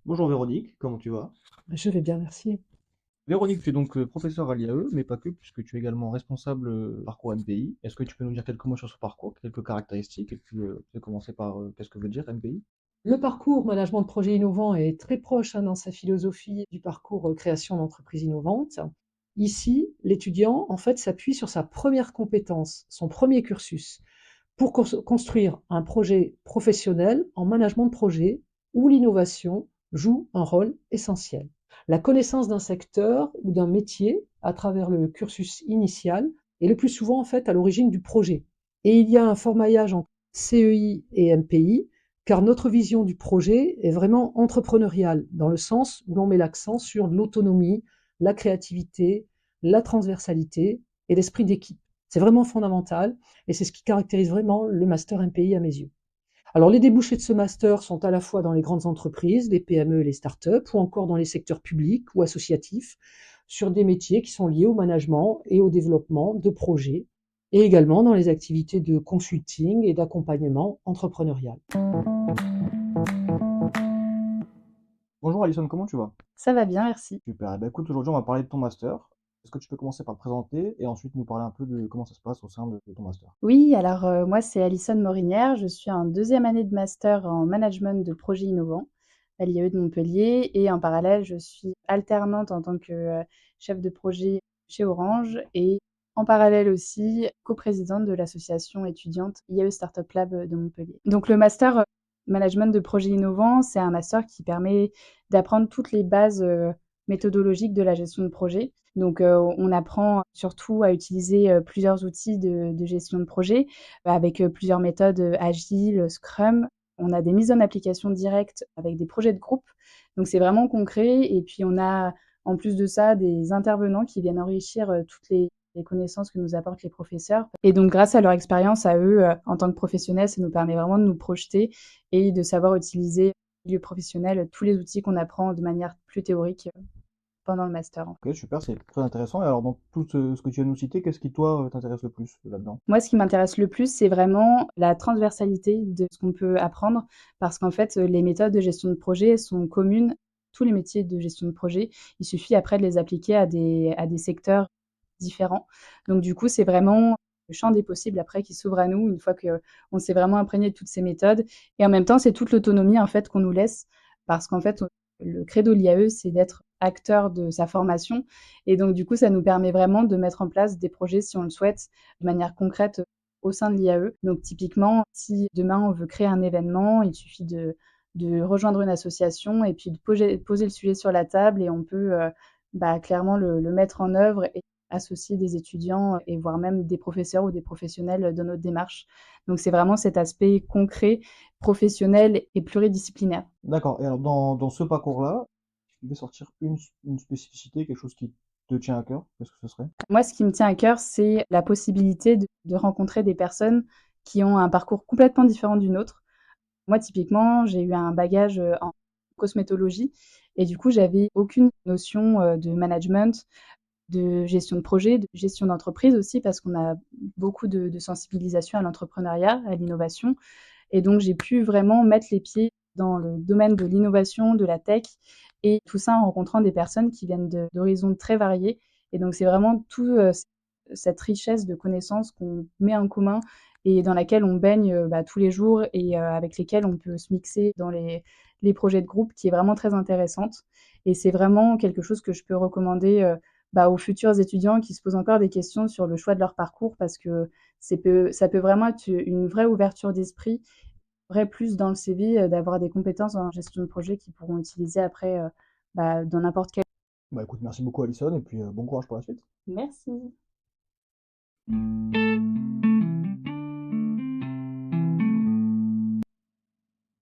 Bonjour Véronique, comment tu vas? Je vais bien, merci. Véronique, tu es donc professeure à l'IAE, mais pas que, puisque tu es également responsable parcours MPI. Est-ce que tu peux nous dire quelques mots sur ce parcours, quelques caractéristiques, et puis tu peux commencer par qu'est-ce que veut dire MPI? Le parcours management de projet innovant est très proche dans sa philosophie du parcours création d'entreprise innovante. Ici, l'étudiant, en fait, s'appuie sur sa première compétence, son premier cursus, pour construire un projet professionnel en management de projet où l'innovation joue un rôle essentiel. La connaissance d'un secteur ou d'un métier à travers le cursus initial est le plus souvent en fait à l'origine du projet. Et il y a un fort maillage entre CEI et MPI, car notre vision du projet est vraiment entrepreneuriale, dans le sens où l'on met l'accent sur l'autonomie, la créativité, la transversalité et l'esprit d'équipe. C'est vraiment fondamental et c'est ce qui caractérise vraiment le master MPI à mes yeux. Alors les débouchés de ce master sont à la fois dans les grandes entreprises, les PME et les startups, ou encore dans les secteurs publics ou associatifs, sur des métiers qui sont liés au management et au développement de projets, et également dans les activités de consulting et d'accompagnement entrepreneurial. Bonjour Alison, comment tu vas? Ça va bien, merci. Super, eh ben, écoute, aujourd'hui on va parler de ton master. Est-ce que tu peux commencer par te présenter et ensuite nous parler un peu de comment ça se passe au sein de ton master? Oui, alors moi c'est Alison Morinière, je suis en deuxième année de master en management de projets innovants à l'IAE de Montpellier et en parallèle je suis alternante en tant que chef de projet chez Orange et en parallèle aussi coprésidente de l'association étudiante IAE Startup Lab de Montpellier. Donc le master management de projets innovants, c'est un master qui permet d'apprendre toutes les bases méthodologiques de la gestion de projet. Donc, on apprend surtout à utiliser plusieurs outils de gestion de projet avec plusieurs méthodes agiles, Scrum. On a des mises en application directes avec des projets de groupe. Donc, c'est vraiment concret. Et puis, on a en plus de ça des intervenants qui viennent enrichir toutes les connaissances que nous apportent les professeurs. Et donc, grâce à leur expérience à eux, en tant que professionnels, ça nous permet vraiment de nous projeter et de savoir utiliser au milieu professionnel tous les outils qu'on apprend de manière plus théorique pendant le master. Ok, super, c'est très intéressant. Et alors dans tout ce que tu viens de nous citer, qu'est-ce qui toi t'intéresse le plus là-dedans? Moi, ce qui m'intéresse le plus, c'est vraiment la transversalité de ce qu'on peut apprendre parce qu'en fait, les méthodes de gestion de projet sont communes, tous les métiers de gestion de projet. Il suffit après de les appliquer à des secteurs différents. Donc du coup, c'est vraiment le champ des possibles après qui s'ouvre à nous une fois qu'on s'est vraiment imprégné de toutes ces méthodes. Et en même temps, c'est toute l'autonomie en fait qu'on nous laisse parce qu'en fait, le credo de l'IAE, c'est d'être acteur de sa formation. Et donc du coup, ça nous permet vraiment de mettre en place des projets si on le souhaite de manière concrète au sein de l'IAE. Donc typiquement, si demain on veut créer un événement, il suffit de rejoindre une association et puis de poser le sujet sur la table et on peut clairement le mettre en œuvre et associer des étudiants et voire même des professeurs ou des professionnels dans notre démarche. Donc c'est vraiment cet aspect concret, professionnel et pluridisciplinaire. D'accord, et alors dans ce parcours-là, tu devais sortir une spécificité, quelque chose qui te tient à cœur, qu'est-ce que ce serait? Moi, ce qui me tient à cœur, c'est la possibilité de rencontrer des personnes qui ont un parcours complètement différent du nôtre. Moi, typiquement, j'ai eu un bagage en cosmétologie et du coup, j'avais aucune notion de management, de gestion de projet, de gestion d'entreprise aussi, parce qu'on a beaucoup de sensibilisation à l'entrepreneuriat, à l'innovation. Et donc, j'ai pu vraiment mettre les pieds dans le domaine de l'innovation, de la tech, et tout ça en rencontrant des personnes qui viennent d'horizons très variés. Et donc, c'est vraiment toute cette richesse de connaissances qu'on met en commun et dans laquelle on baigne tous les jours et avec lesquelles on peut se mixer dans les projets de groupe, qui est vraiment très intéressante. Et c'est vraiment quelque chose que je peux recommander aux futurs étudiants qui se posent encore des questions sur le choix de leur parcours, parce que ça peut vraiment être une vraie ouverture d'esprit, vrai plus dans le CV, d'avoir des compétences en gestion de projet qu'ils pourront utiliser après dans n'importe quel. Bah écoute, merci beaucoup Alison, et puis bon courage pour la suite. Merci.